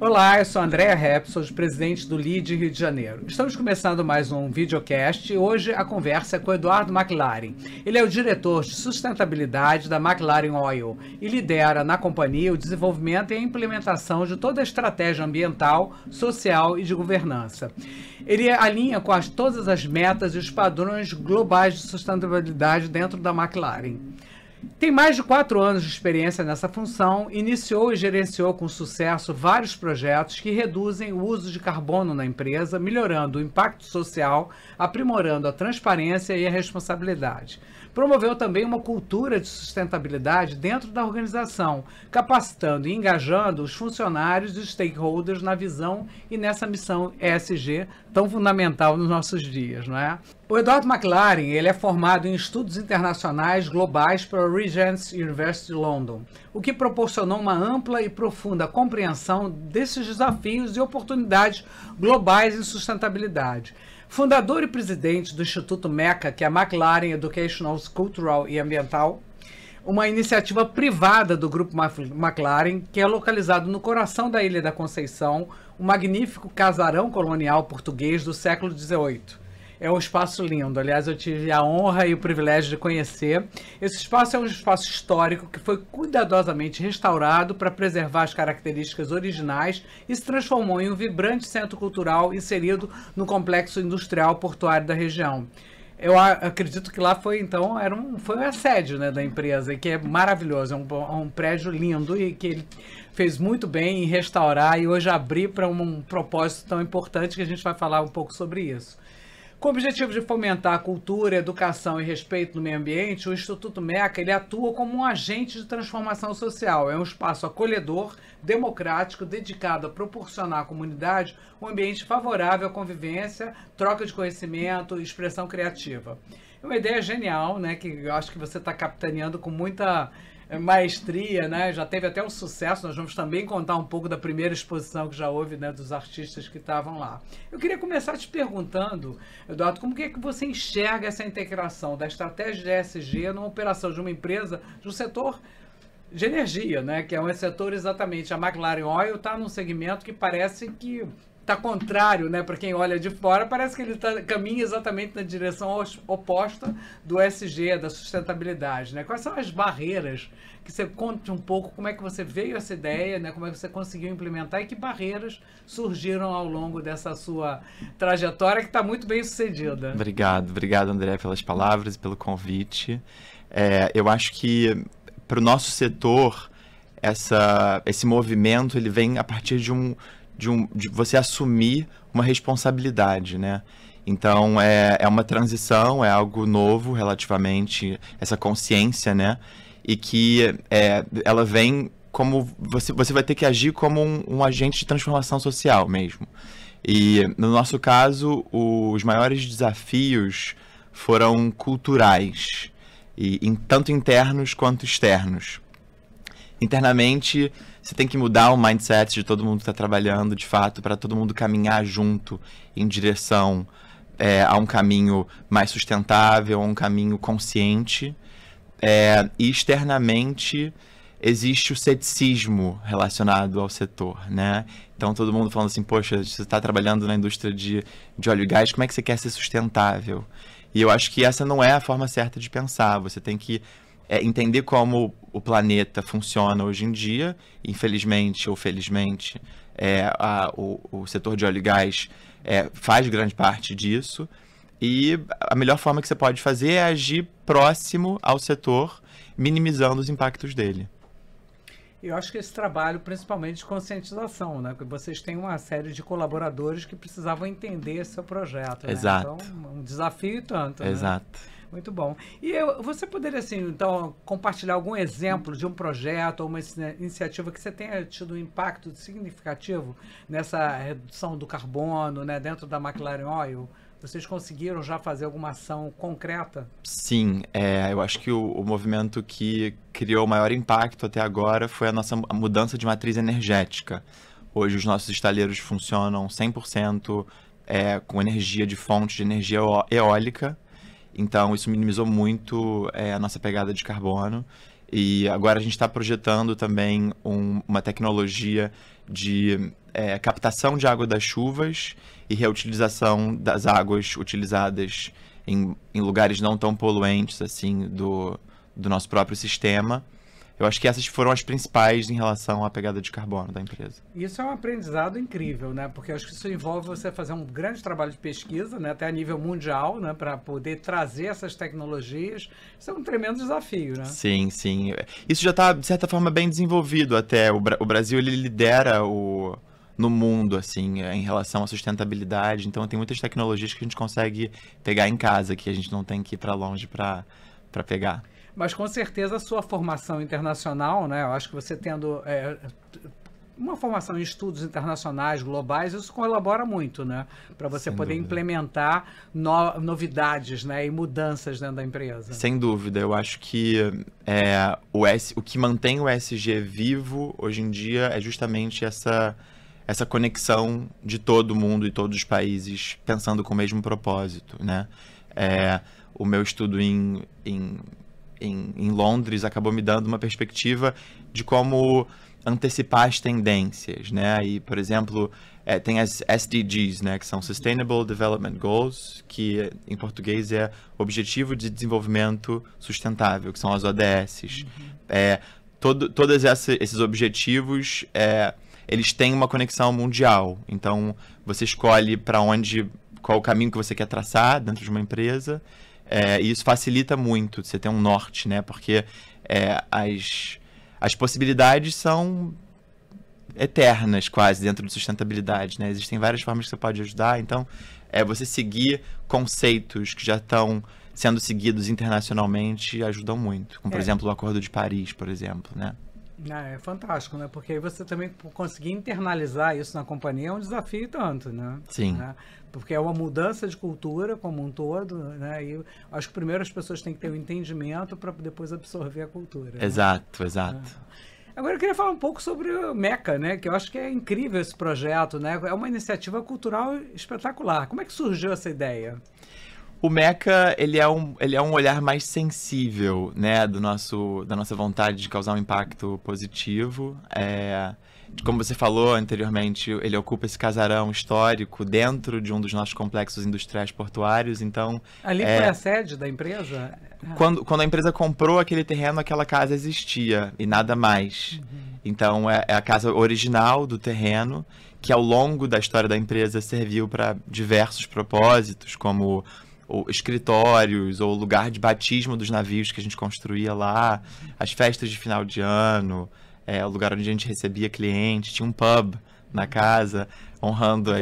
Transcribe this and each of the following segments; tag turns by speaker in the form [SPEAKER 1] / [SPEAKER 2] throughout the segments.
[SPEAKER 1] Olá, eu sou Andréa Repp, sou presidente do LEAD Rio de Janeiro. Estamos começando mais um videocast e hoje a conversa é com o Eduardo McLaren. Ele é o diretor de sustentabilidade da McLaren Oil e lidera na companhia o desenvolvimento e a implementação de toda a estratégia ambiental, social e de governança. Ele alinha com todas as metas e os padrões globais de sustentabilidade dentro da McLaren. Tem mais de 4 anos de experiência nessa função, iniciou e gerenciou com sucesso vários projetos que reduzem o uso de carbono na empresa, melhorando o impacto social, aprimorando a transparência e a responsabilidade. Promoveu também uma cultura de sustentabilidade dentro da organização, capacitando e engajando os funcionários e os stakeholders na visão e nessa missão ESG tão fundamental nos nossos dias, não é? O Eduardo McLaren, ele é formado em estudos internacionais globais pela Regent's University London, o que proporcionou uma ampla e profunda compreensão desses desafios e oportunidades globais em sustentabilidade. Fundador e presidente do Instituto MECA, que é a McLaren Educational, Cultural e Ambiental, uma iniciativa privada do Grupo McLaren, que é localizado no coração da Ilha da Conceição, um magnífico casarão colonial português do século XVIII. É um espaço lindo, aliás, eu tive a honra e o privilégio de conhecer. Esse espaço é um espaço histórico que foi cuidadosamente restaurado para preservar as características originais e se transformou em um vibrante centro cultural inserido no complexo industrial portuário da região. Eu acredito que lá foi, então, foi a sede, né, da empresa, que é maravilhoso, é um prédio lindo e que ele fez muito bem em restaurar e hoje abrir para um propósito tão importante que a gente vai falar um pouco sobre isso. Com o objetivo de fomentar a cultura, educação e respeito no meio ambiente, o Instituto MECA ele atua como um agente de transformação social. É um espaço acolhedor, democrático, dedicado a proporcionar à comunidade um ambiente favorável à convivência, troca de conhecimento e expressão criativa. É uma ideia genial, né, que eu acho que você está capitaneando com muita maestria, né? Já teve até um sucesso. Nós vamos também contar um pouco da primeira exposição que já houve, né, dos artistas que estavam lá. Eu queria começar te perguntando, Eduardo, como que é que você enxerga essa integração da estratégia de ESG numa operação de uma empresa, de um setor de energia, né? Que é um setor exatamente, a McLaren Oil está num segmento que parece que está contrário, né? Para quem olha de fora, parece que ele caminha exatamente na direção oposta do ESG, da sustentabilidade, né? Quais são as barreiras que você conte um pouco, como é que você veio essa ideia, né? Como é que você conseguiu implementar e que barreiras surgiram ao longo dessa sua trajetória que está muito bem sucedida.
[SPEAKER 2] Obrigado, André, pelas palavras e pelo convite. Eu acho que para o nosso setor, esse movimento ele vem a partir de você assumir uma responsabilidade, né? Então, é uma transição, é algo novo relativamente, essa consciência, né? E que ela vem como... Você vai ter que agir como um agente de transformação social mesmo. E, no nosso caso, os maiores desafios foram culturais, tanto internos quanto externos. Internamente, você tem que mudar o mindset de todo mundo que está trabalhando, de fato, para todo mundo caminhar junto em direção a um caminho mais sustentável, a um caminho consciente. E externamente, existe o ceticismo relacionado ao setor, né? Então, todo mundo falando assim, poxa, você está trabalhando na indústria de óleo e gás, como é que você quer ser sustentável? E eu acho que essa não é a forma certa de pensar. Você tem que entender como o planeta funciona hoje em dia, infelizmente ou felizmente, o setor de óleo e gás faz grande parte disso, e a melhor forma que você pode fazer é agir próximo ao setor, minimizando os impactos dele.
[SPEAKER 1] Eu acho que esse trabalho, principalmente de conscientização, né? Porque vocês têm uma série de colaboradores que precisavam entender esse seu projeto, né?
[SPEAKER 2] Exato.
[SPEAKER 1] Então, um desafio e tanto, né?
[SPEAKER 2] Exato.
[SPEAKER 1] Muito bom. E você poderia, assim, então, compartilhar algum exemplo de um projeto ou uma iniciativa que você tenha tido um impacto significativo nessa redução do carbono, né, dentro da McLaren Oil? Vocês conseguiram já fazer alguma ação concreta?
[SPEAKER 2] Sim, eu acho que o movimento que criou o maior impacto até agora foi a nossa mudança de matriz energética. Hoje os nossos estaleiros funcionam 100% com energia de fonte de energia eólica. Então, isso minimizou muito a nossa pegada de carbono. E agora a gente está projetando também uma tecnologia de captação de água das chuvas e reutilização das águas utilizadas em lugares não tão poluentes assim do nosso próprio sistema. Eu acho que essas foram as principais em relação à pegada de carbono da empresa.
[SPEAKER 1] Isso é um aprendizado incrível, né? Porque eu acho que isso envolve você fazer um grande trabalho de pesquisa, né? Até a nível mundial, né? Para poder trazer essas tecnologias. Isso é um tremendo desafio, né?
[SPEAKER 2] Sim, sim. Isso já está, de certa forma, bem desenvolvido até. O Brasil, ele lidera no mundo, assim, em relação à sustentabilidade. Então, tem muitas tecnologias que a gente consegue pegar em casa, que a gente não tem que ir para longe para pegar.
[SPEAKER 1] Mas com certeza a sua formação internacional, né? Eu acho que você tendo uma formação em estudos internacionais, globais, isso colabora muito, né? Para você poder implementar novidades, né? E mudanças dentro da empresa.
[SPEAKER 2] Sem dúvida. Eu acho que o que mantém o ESG vivo hoje em dia é justamente essa conexão de todo mundo e todos os países pensando com o mesmo propósito, né? O meu estudo em Londres acabou me dando uma perspectiva de como antecipar as tendências, né? E, por exemplo, tem as SDGs, né? Que são Sustainable Development Goals, que em português é Objetivo de Desenvolvimento Sustentável, que são as ODSs. Todos esses objetivos, eles têm uma conexão mundial. Então, você escolhe qual o caminho que você quer traçar dentro de uma empresa. E isso facilita muito você ter um norte, né? Porque as possibilidades são eternas, quase, dentro de sustentabilidade, né? Existem várias formas que você pode ajudar. Então, você seguir conceitos que já estão sendo seguidos internacionalmente ajudam muito. Como, por exemplo, o Acordo de Paris, por exemplo, né?
[SPEAKER 1] É fantástico, né? Porque aí você também conseguir internalizar isso na companhia é um desafio e tanto, né?
[SPEAKER 2] Sim.
[SPEAKER 1] Né? Porque é uma mudança de cultura como um todo, né? E acho que primeiro as pessoas têm que ter o entendimento para depois absorver a cultura.
[SPEAKER 2] Exato,
[SPEAKER 1] né?
[SPEAKER 2] exato.
[SPEAKER 1] Agora eu queria falar um pouco sobre o MECA, né? Que eu acho que é incrível esse projeto, né? É uma iniciativa cultural espetacular. Como é que surgiu essa ideia?
[SPEAKER 2] O MECA, ele é um olhar mais sensível, né, da nossa vontade de causar um impacto positivo. Como você falou anteriormente, ele ocupa esse casarão histórico dentro de um dos nossos complexos industriais portuários, então...
[SPEAKER 1] Ali foi a sede da empresa?
[SPEAKER 2] Quando a empresa comprou aquele terreno, aquela casa existia e nada mais. Então, é a casa original do terreno, que ao longo da história da empresa serviu para diversos propósitos, como escritórios ou lugar de batismo dos navios que a gente construía lá, as festas de final de ano, o lugar onde a gente recebia clientes, tinha um pub na casa, honrando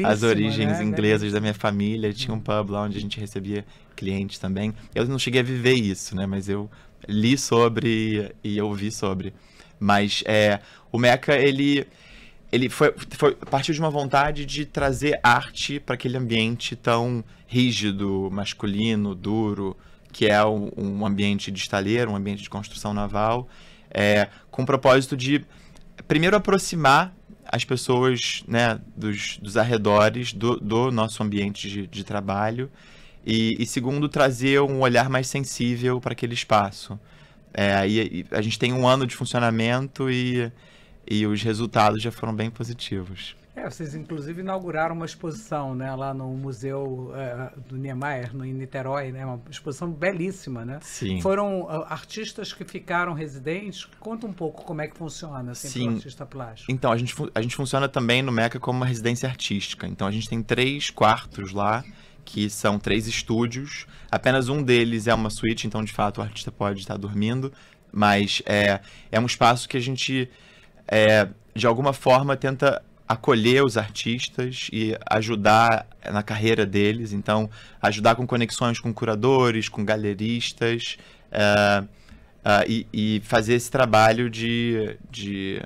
[SPEAKER 2] as origens inglesas da minha família, tinha um pub lá onde a gente recebia clientes também. Eu não cheguei a viver isso, né, mas eu li sobre e ouvi sobre. Mas o MECA, ele partiu de uma vontade de trazer arte para aquele ambiente tão rígido, masculino, duro, que é um ambiente de estaleiro, um ambiente de construção naval, com o propósito de, primeiro, aproximar as pessoas, né, dos arredores do nosso ambiente de trabalho e, segundo, trazer um olhar mais sensível para aquele espaço. E a gente tem um ano de funcionamento e os resultados já foram bem positivos.
[SPEAKER 1] Vocês inclusive inauguraram uma exposição, né, lá no Museu do Niemeyer, em Niterói, né, uma exposição belíssima, né?
[SPEAKER 2] Sim.
[SPEAKER 1] Foram artistas que ficaram residentes? Conta um pouco como é que funciona, assim, para o artista plástico.
[SPEAKER 2] Então, a gente funciona também no MECA como uma residência artística. Então, a gente tem 3 quartos lá, que são 3 estúdios. Apenas um deles é uma suíte, então, de fato, o artista pode estar dormindo. Mas é um espaço que a gente, de alguma forma, tenta acolher os artistas e ajudar na carreira deles. Então, ajudar com conexões com curadores, com galeristas, e fazer esse trabalho de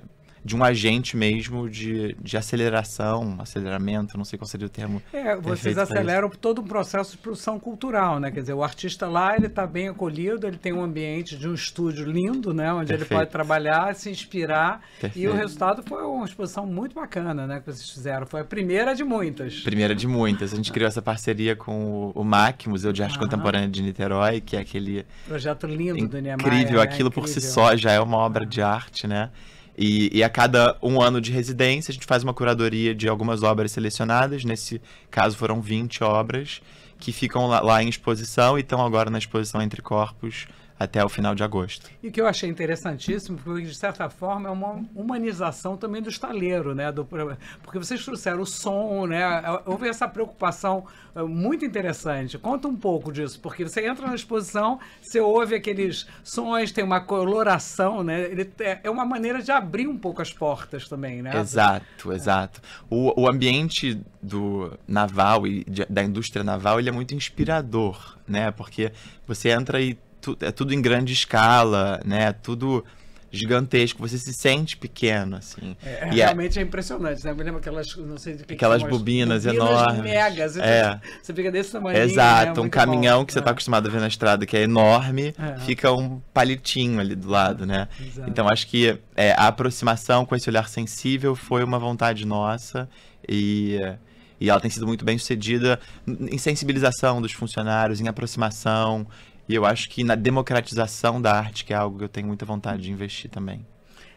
[SPEAKER 2] de um agente mesmo de aceleramento, não sei qual seria o termo.
[SPEAKER 1] Vocês aceleram todo um processo de produção cultural, né? Quer dizer, o artista lá, ele está bem acolhido, ele tem um ambiente de um estúdio lindo, né? Onde ele pode trabalhar, se inspirar. E o resultado foi uma exposição muito bacana, né? Que vocês fizeram. Foi a primeira de muitas.
[SPEAKER 2] Primeira de muitas. A gente criou essa parceria com o MAC, Museu de Arte Contemporânea de Niterói, que é aquele...
[SPEAKER 1] projeto lindo do Niemeyer.
[SPEAKER 2] Incrível, aquilo por si só já é uma obra de arte, né? E a cada um ano de residência, a gente faz uma curadoria de algumas obras selecionadas. Nesse caso, foram 20 obras que ficam lá em exposição e estão agora na exposição Entre Corpos até o final de agosto.
[SPEAKER 1] E o que eu achei interessantíssimo, porque de certa forma é uma humanização também do estaleiro, né? Porque vocês trouxeram o som, né? Houve essa preocupação muito interessante. Conta um pouco disso, porque você entra na exposição, você ouve aqueles sons, tem uma coloração, né? É uma maneira de abrir um pouco as portas também, né?
[SPEAKER 2] Exato, exato. O ambiente do naval e da indústria naval, ele é muito inspirador, né? Porque você entra e é tudo em grande escala, né? Tudo gigantesco, você se sente pequeno, assim.
[SPEAKER 1] Realmente é impressionante, né? Eu me lembro aquelas, não sei de que
[SPEAKER 2] aquelas bobinas enormes.
[SPEAKER 1] Megas, você fica desse tamanho.
[SPEAKER 2] Exato,
[SPEAKER 1] né?
[SPEAKER 2] Um caminhão que você está acostumado a ver na estrada, que é enorme, fica um palitinho ali do lado, né?
[SPEAKER 1] Exato.
[SPEAKER 2] Então acho que a aproximação com esse olhar sensível foi uma vontade nossa e ela tem sido muito bem sucedida em sensibilização dos funcionários, em aproximação. E eu acho que na democratização da arte, que é algo que eu tenho muita vontade de investir também.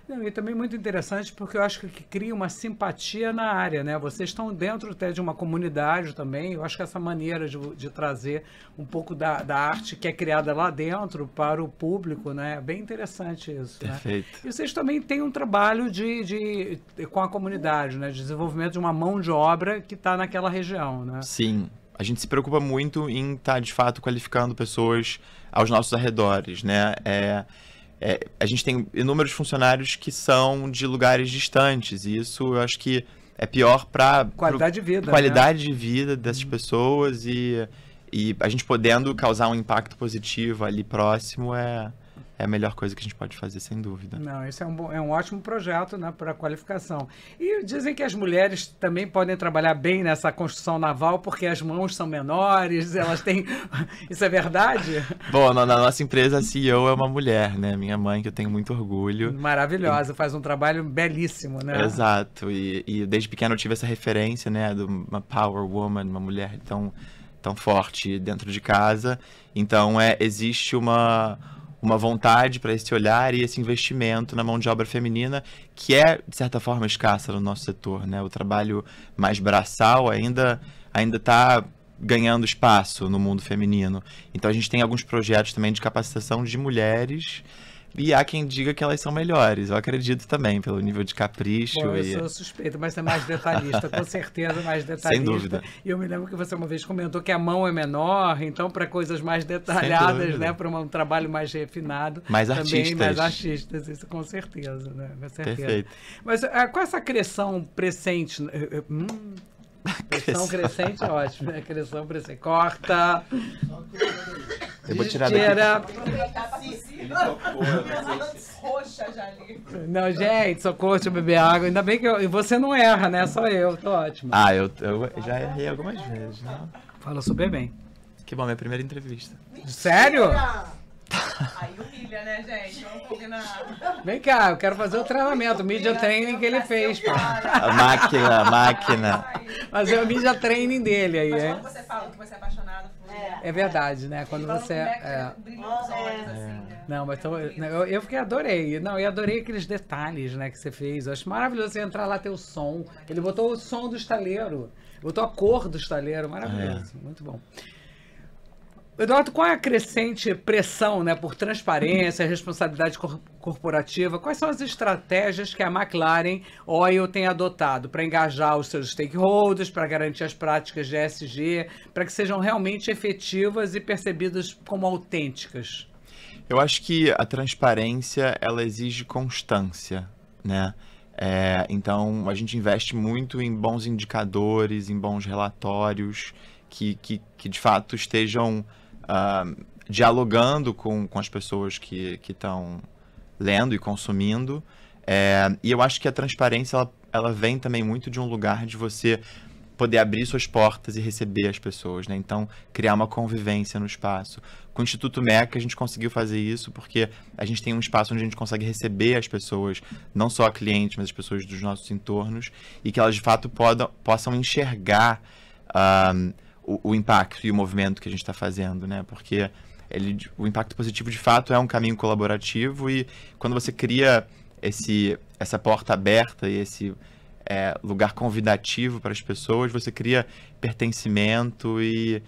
[SPEAKER 1] Não, e também muito interessante porque eu acho que cria uma simpatia na área, né? Vocês estão dentro até de uma comunidade também. Eu acho que essa maneira de trazer um pouco da arte que é criada lá dentro para o público, né? É bem interessante isso.
[SPEAKER 2] Perfeito.
[SPEAKER 1] Né? E vocês também têm um trabalho com a comunidade, né? De desenvolvimento de uma mão de obra que está naquela região, né?
[SPEAKER 2] Sim. A gente se preocupa muito em estar, de fato, qualificando pessoas aos nossos arredores, né? A gente tem inúmeros funcionários que são de lugares distantes, e isso eu acho que é pior para
[SPEAKER 1] qualidade de vida,
[SPEAKER 2] qualidade de vida dessas pessoas e a gente podendo causar um impacto positivo ali próximo é a melhor coisa que a gente pode fazer, sem dúvida.
[SPEAKER 1] Não, esse é um ótimo projeto, né, para qualificação. E dizem que as mulheres também podem trabalhar bem nessa construção naval porque as mãos são menores, elas têm... Isso é verdade?
[SPEAKER 2] Bom, na nossa empresa a CEO é uma mulher, né? Minha mãe, que eu tenho muito orgulho.
[SPEAKER 1] Maravilhosa, faz um trabalho belíssimo, né?
[SPEAKER 2] Exato, e desde pequeno eu tive essa referência, né, de uma power woman, uma mulher tão forte dentro de casa. Então existe uma vontade para esse olhar e esse investimento na mão de obra feminina, que é, de certa forma, escassa no nosso setor, né? O trabalho mais braçal ainda está ganhando espaço no mundo feminino. Então, a gente tem alguns projetos também de capacitação de mulheres, e há quem diga que elas são melhores. Eu acredito também, pelo nível de capricho.
[SPEAKER 1] Bom, eu sou suspeito, mas é mais detalhista, com certeza mais detalhista.
[SPEAKER 2] Sem dúvida.
[SPEAKER 1] E eu me lembro que você uma vez comentou que a mão é menor, então para coisas mais detalhadas, né, para um trabalho mais refinado.
[SPEAKER 2] Mais
[SPEAKER 1] também
[SPEAKER 2] artistas.
[SPEAKER 1] Mais artistas, isso com certeza, né? Com certeza.
[SPEAKER 2] Perfeito.
[SPEAKER 1] Mas com essa crescão crescente... Crescão crescente é ótimo, né? Crescão crescente. Corta.
[SPEAKER 2] Eu vou tirar daqui.
[SPEAKER 3] Roxa já ali.
[SPEAKER 1] Não, gente, socorro, deixa eu beber água. Ainda bem que você não erra, né? Só eu, tô ótimo.
[SPEAKER 2] Eu já errei algumas vezes, né?
[SPEAKER 1] Fala super bem.
[SPEAKER 2] Que bom, minha primeira entrevista.
[SPEAKER 1] Sério?
[SPEAKER 3] Aí humilha, né, gente? Vamos combinar.
[SPEAKER 1] Vem cá, eu quero fazer o treinamento, o media training que ele fez, pô.
[SPEAKER 2] A máquina.
[SPEAKER 1] Fazer o media training dele aí,
[SPEAKER 3] Mas
[SPEAKER 1] hein?
[SPEAKER 3] quando você fala que você é apaixonado por
[SPEAKER 1] É verdade, né? Quando você...
[SPEAKER 3] brilha nos olhos, assim, né?
[SPEAKER 1] Não, mas eu fiquei adorei. Não, eu adorei aqueles detalhes, né, que você fez. Eu acho maravilhoso você entrar lá, ter o som. Ele botou o som do estaleiro. Botou a cor do estaleiro. Maravilhoso. Muito bom. Eduardo, qual é a crescente pressão, né, por transparência, responsabilidade corporativa? Quais são as estratégias que a McLaren Oil tem adotado para engajar os seus stakeholders, para garantir as práticas de ESG, para que sejam realmente efetivas e percebidas como autênticas?
[SPEAKER 2] Eu acho que a transparência, ela exige constância, né? Então, a gente investe muito em bons indicadores, em bons relatórios, que de fato estejam dialogando com as pessoas que estão lendo e consumindo. E eu acho que a transparência, ela vem também muito de um lugar de você poder abrir suas portas e receber as pessoas, né? Então, criar uma convivência no espaço. Com o Instituto MECA, a gente conseguiu fazer isso porque a gente tem um espaço onde a gente consegue receber as pessoas, não só a clientes, mas as pessoas dos nossos entornos, e que elas, de fato, possam enxergar o impacto e o movimento que a gente está fazendo, né? Porque o impacto positivo, de fato, é um caminho colaborativo, e quando você cria essa porta aberta e esse lugar convidativo para as pessoas, você cria pertencimento e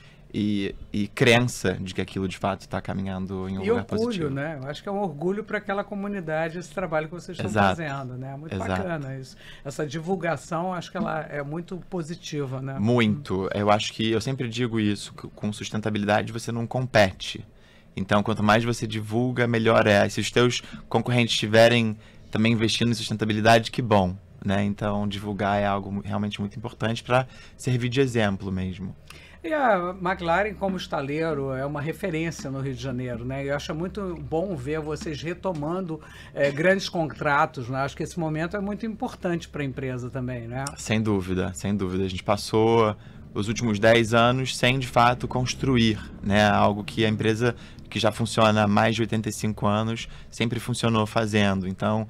[SPEAKER 2] crença de que aquilo de fato está caminhando em um lugar positivo.
[SPEAKER 1] E orgulho, né? Eu acho que é um orgulho para aquela comunidade esse trabalho que vocês estão fazendo, né? Muito bacana isso. Essa divulgação, acho que ela é muito positiva, né?
[SPEAKER 2] Muito. Eu acho que, eu sempre digo isso, que com sustentabilidade você não compete. Então, quanto mais você divulga, melhor é. Se os teus concorrentes estiverem também investindo em sustentabilidade, que bom, né? Então, divulgar é algo realmente muito importante para servir de exemplo mesmo.
[SPEAKER 1] E a McLaren, como estaleiro, é uma referência no Rio de Janeiro, né? Eu acho muito bom ver vocês retomando grandes contratos, né? Acho que esse momento é muito importante para a empresa também, né?
[SPEAKER 2] Sem dúvida, sem dúvida. A gente passou os últimos 10 anos sem, de fato, construir, né? Algo que a empresa, que já funciona há mais de 85 anos, sempre funcionou fazendo. Então,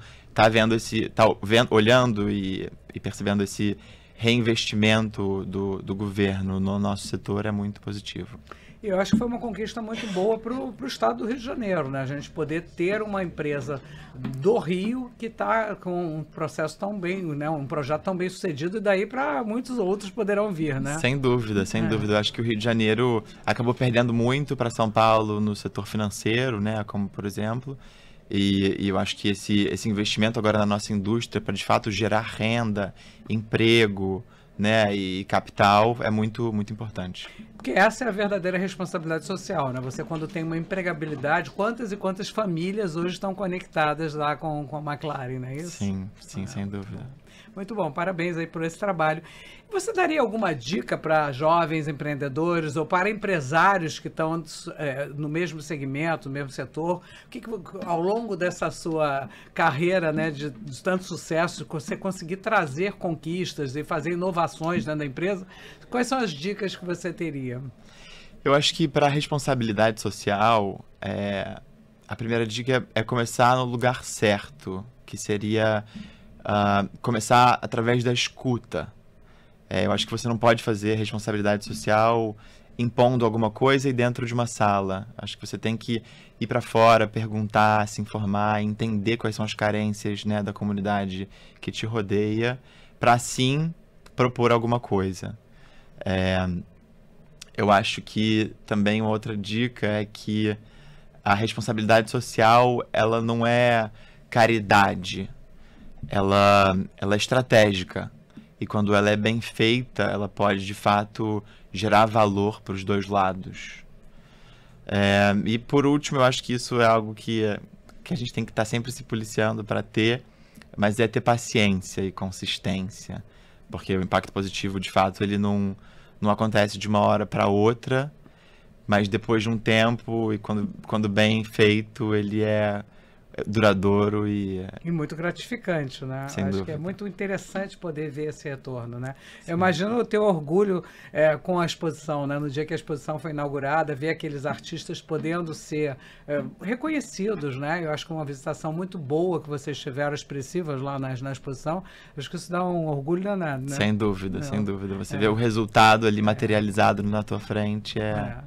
[SPEAKER 2] olhando e percebendo esse reinvestimento do governo no nosso setor é muito positivo.
[SPEAKER 1] E eu acho que foi uma conquista muito boa para o estado do Rio de Janeiro, né? A gente poder ter uma empresa do Rio que está com um processo tão bem, né? Um projeto tão bem sucedido, e daí para muitos outros poderão vir, né?
[SPEAKER 2] Sem dúvida, sem dúvida. Eu acho que o Rio de Janeiro acabou perdendo muito para São Paulo no setor financeiro, né? Como, por exemplo. E eu acho que esse investimento agora na nossa indústria para, de fato, gerar renda, emprego, né, e capital é muito, muito importante.
[SPEAKER 1] Porque essa é a verdadeira responsabilidade social, né? Você, quando tem uma empregabilidade, quantas e quantas famílias hoje estão conectadas lá com a McLaren, não é isso?
[SPEAKER 2] Sim, sem dúvida.
[SPEAKER 1] Muito bom, parabéns aí por esse trabalho. Você daria alguma dica para jovens empreendedores ou para empresários que estão no mesmo segmento, no mesmo setor? O que ao longo dessa sua carreira, né, de tanto sucesso, você conseguir trazer conquistas e fazer inovações dentro da empresa, quais são as dicas que você teria?
[SPEAKER 2] Eu acho que para a responsabilidade social, a primeira dica é começar no lugar certo, que seria começar através da escuta. Eu acho que você não pode fazer responsabilidade social impondo alguma coisa e dentro de uma sala. Acho que você tem que ir para fora, perguntar, se informar, entender quais são as carências, né, da comunidade que te rodeia, para assim propor alguma coisa. Eu acho que também uma outra dica é que a responsabilidade social, ela não é caridade, ela é estratégica. E quando ela é bem feita, ela pode, de fato, gerar valor para os dois lados. E, por último, eu acho que isso é algo que a gente tem que estar sempre se policiando para ter, mas é ter paciência e consistência. Porque o impacto positivo, de fato, ele não acontece de uma hora para outra, mas depois de um tempo, e quando bem feito, ele é duradouro e
[SPEAKER 1] muito gratificante, né?
[SPEAKER 2] Sem
[SPEAKER 1] Acho
[SPEAKER 2] dúvida.
[SPEAKER 1] que é muito interessante poder ver esse retorno, né? Sim. Eu imagino o teu orgulho com a exposição, né? No dia que a exposição foi inaugurada, ver aqueles artistas podendo ser reconhecidos, né? Eu acho que uma visitação muito boa que vocês tiveram, expressivas lá na exposição. Acho que isso dá um orgulho danado, né?
[SPEAKER 2] Sem dúvida, sem dúvida. Você vê o resultado ali materializado na tua frente.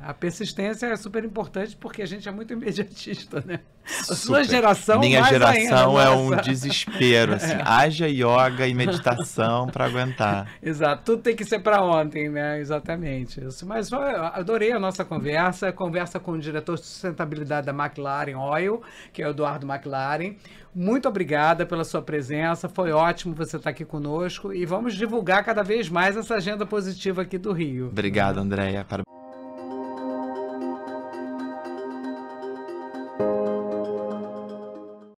[SPEAKER 1] A persistência é super importante porque a gente é muito imediatista, né? A
[SPEAKER 2] Super.
[SPEAKER 1] sua geração,
[SPEAKER 2] minha
[SPEAKER 1] mais
[SPEAKER 2] geração
[SPEAKER 1] ainda,
[SPEAKER 2] é um desespero, assim, haja yoga e meditação para aguentar.
[SPEAKER 1] Exato, tudo tem que ser para ontem, né? Exatamente isso. Mas eu adorei a nossa conversa com o diretor de sustentabilidade da McLaren Oil, que é o Eduardo McLaren. Muito obrigada pela sua presença, foi ótimo você estar aqui conosco e vamos divulgar cada vez mais essa agenda positiva aqui do Rio.
[SPEAKER 2] Obrigado, Andréia.